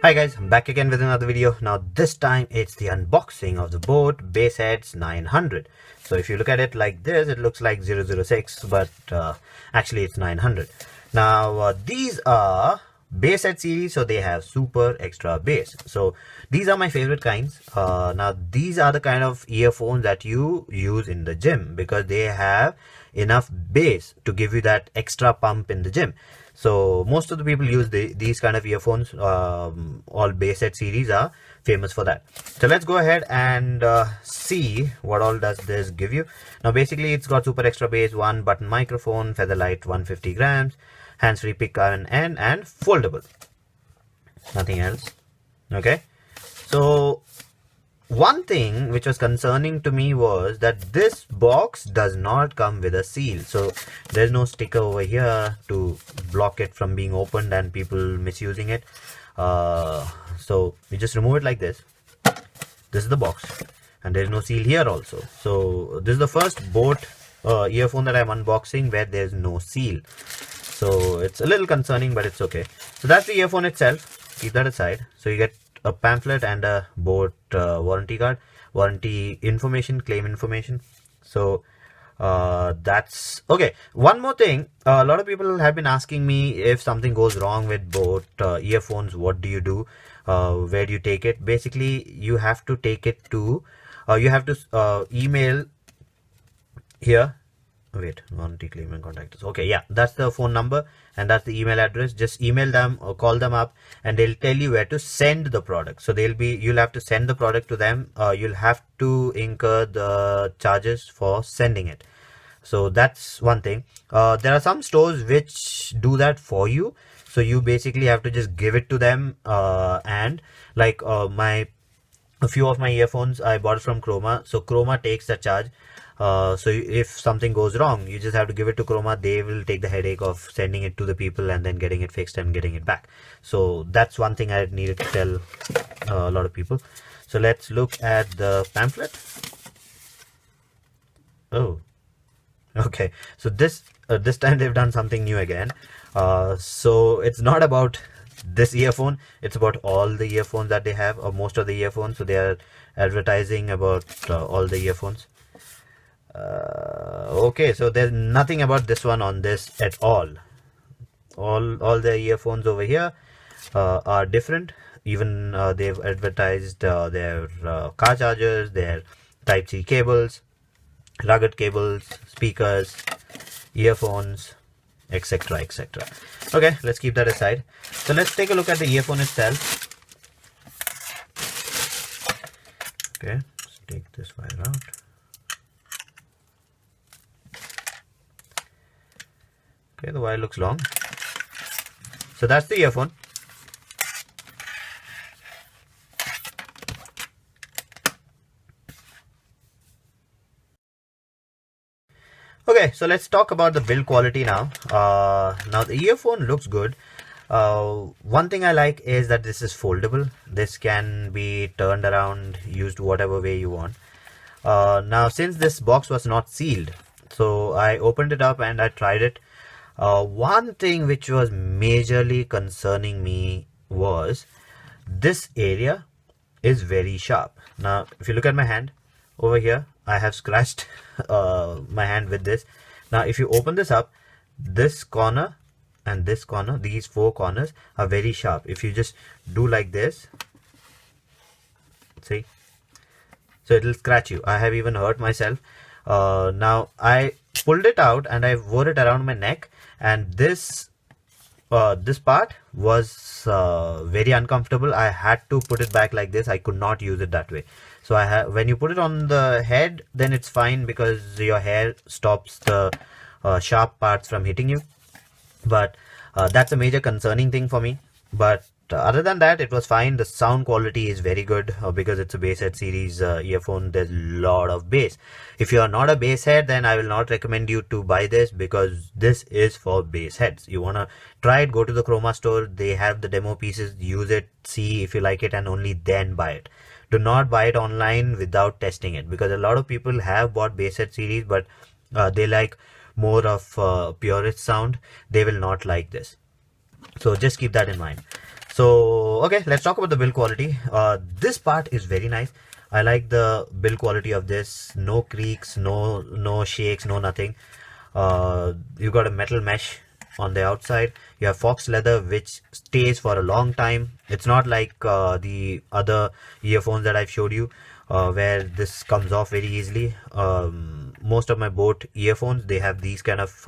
Hi guys, I'm back again with another video. Now this time it's the unboxing of the BoAt BassHeads 900. So if you look at it like this, it looks like 006, but actually it's 900. Now these are BassHead series, so they have super extra bass. So these are my favorite kinds. Now these are the kind of earphones that you use in the gym because they have enough bass to give you that extra pump in the gym. So most of the people use these kind of earphones. All BassHead series are famous for that. So let's go ahead and see what all does this give you. Now basically it's got super extra bass, one button microphone, featherlight 150 grams, hands-free pick and N, and foldable. Nothing else. Okay. So one thing which was concerning to me was that this box does not come with a seal. So there's no sticker over here to block it from being opened and people misusing it. So we just remove it like this. This is the box and there's no seal here also. So this is the first BoAt earphone that I'm unboxing where there's no seal. So it's a little concerning, but it's okay. So that's the earphone itself. Keep that aside. So you get a pamphlet and a BoAt warranty card, warranty information, claim information. So that's okay. One more thing, a lot of people have been asking me if something goes wrong with BoAt earphones, what do you do? Where do you take it? Basically, you have to take it to, you have to email here. Wait, warranty claim and contact us. Okay, yeah, that's the phone number and that's the email address. Just email them or call them up and they'll tell you where to send the product. So you'll have to send the product to them. You'll have to incur the charges for sending it. So that's one thing. There are some stores which do that for you. So you basically have to just give it to them. And like a few of my earphones I bought from Chroma. So Chroma takes the charge. So if something goes wrong, you just have to give it to Chroma. They will take the headache of sending it to the people and then getting it fixed and getting it back. So that's one thing I needed to tell a lot of people. So let's look at the pamphlet. Oh, okay. So this time they've done something new again. So it's not about this earphone. It's about all the earphones that they have, or most of the earphones. So they are advertising about all the earphones. Okay, so there's nothing about this one on this at all. All the earphones over here are different. Even they've advertised their car chargers, their Type-C cables, rugged cables, speakers, earphones, etc, etc. Okay, let's keep that aside. So let's take a look at the earphone itself. Okay, let's take this wire out. Okay, the wire looks long. So that's the earphone. Okay, so let's talk about the build quality now. Now the earphone looks good. One thing I like is that this is foldable. This can be turned around, used whatever way you want. Now since this box was not sealed, so I opened it up and I tried it. One thing which was majorly concerning me was this area is very sharp. Now, if you look at my hand over here, I have scratched my hand with this. Now, if you open this up, this corner and this corner, these four corners are very sharp. If you just do like this, see, so it'll scratch you. I have even hurt myself. Now I pulled it out and I wore it around my neck, and this part was very uncomfortable. I had to put it back like this. I could not use it that way. So when you put it on the head, then it's fine because your hair stops the sharp parts from hitting you. But that's a major concerning thing for me. But other than that, it was fine. The sound quality is very good because it's a BassHead series earphone. There's a lot of bass. If you are not a BassHead, then I will not recommend you to buy this because this is for BassHeads. You want to try it, go to the Chroma store. They have the demo pieces. Use it, see if you like it, and only then buy it. Do not buy it online without testing it, because a lot of people have bought BassHead series, but they like more of purist sound. They will not like this. So just keep that in mind. So okay, let's talk about the build quality. This part is very nice. I like the build quality of this. No creaks, no shakes, no nothing. You got a metal mesh on the outside. You have fox leather which stays for a long time. It's not like the other earphones that I've showed you, where this comes off very easily. Most of my BoAt earphones, they have these kind of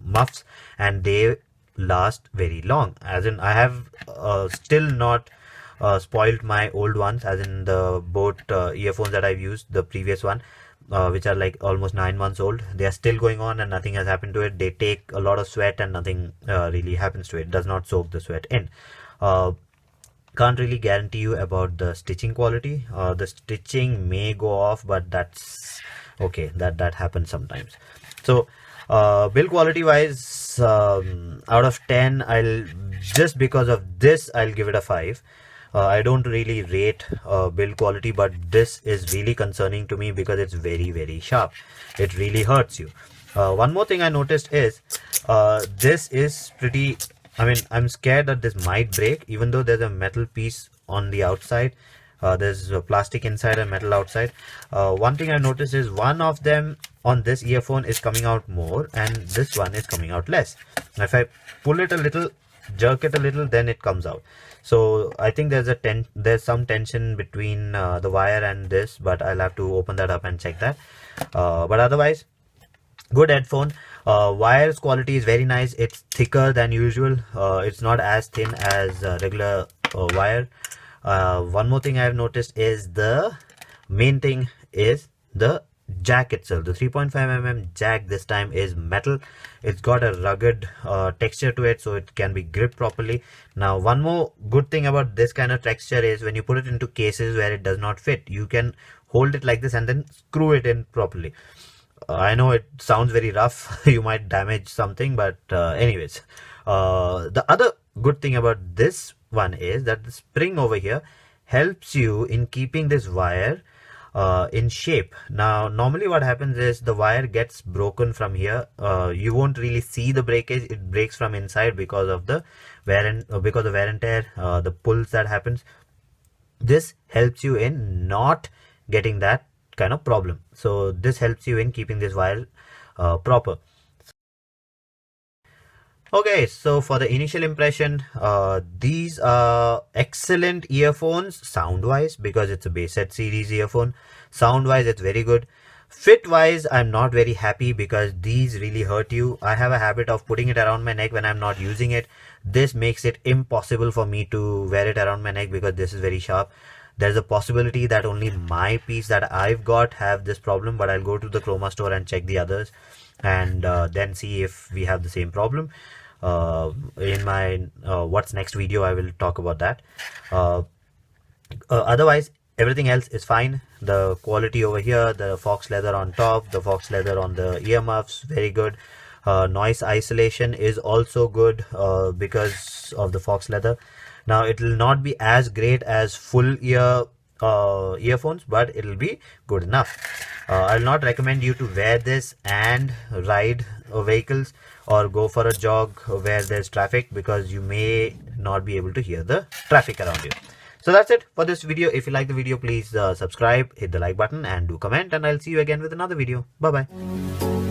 muffs, and they last very long. As in, I have still not spoiled my old ones, as in the BoAt earphones that I've used, the previous one, which are like almost 9 months old. They are still going on and nothing has happened to it. They take a lot of sweat and nothing really happens to it. Does not soak the sweat in. Can't really guarantee you about the stitching quality. The stitching may go off, but that's okay. That happens sometimes. So build quality wise, out of 10, I'll, just because of this, I'll give it a 5. I don't really rate build quality, but this is really concerning to me because it's very sharp. It really hurts you. One more thing I noticed is this is pretty, I mean, I'm scared that this might break, even though there's a metal piece on the outside. There's a plastic inside and metal outside. One thing I noticed is one of them on this earphone is coming out more and this one is coming out less. Now, if I pull it a little, jerk it a little, then it comes out. So I think there's some tension between the wire and this, but I'll have to open that up and check that. But otherwise, good headphone. Wires quality is very nice. It's thicker than usual. It's not as thin as regular wire. One more thing I've noticed is the main thing is the jack itself. The 3.5mm jack this time is metal. It's got a rugged texture to it, so it can be gripped properly. Now, one more good thing about this kind of texture is when you put it into cases where it does not fit, you can hold it like this and then screw it in properly. I know it sounds very rough. You might damage something, but anyways, the other good thing about this one is that the spring over here helps you in keeping this wire in shape. Now, normally what happens is the wire gets broken from here. You won't really see the breakage. It breaks from inside because of the wear and tear, the pulls that happens. This helps you in not getting that kind of problem. So this helps you in keeping this wire proper. Okay, so for the initial impression, these are excellent earphones sound wise because it's a BoAt series earphone. Sound wise, it's very good. Fit wise, I'm not very happy because these really hurt you. I have a habit of putting it around my neck when I'm not using it. This makes it impossible for me to wear it around my neck because this is very sharp. There's a possibility that only my piece that I've got have this problem, but I'll go to the Chroma store and check the others and then see if we have the same problem. In my what's next video, I will talk about that. Otherwise, everything else is fine. The quality over here, the fox leather on top, the fox leather on the earmuffs, very good. Noise isolation is also good because of the fox leather. Now, it will not be as great as full earphones, but it'll be good enough. I'll not recommend you to wear this and ride vehicles or go for a jog where there's traffic because you may not be able to hear the traffic around you. So that's it for this video. If you like the video, please subscribe, hit the like button and do comment, and I'll see you again with another video. Bye bye.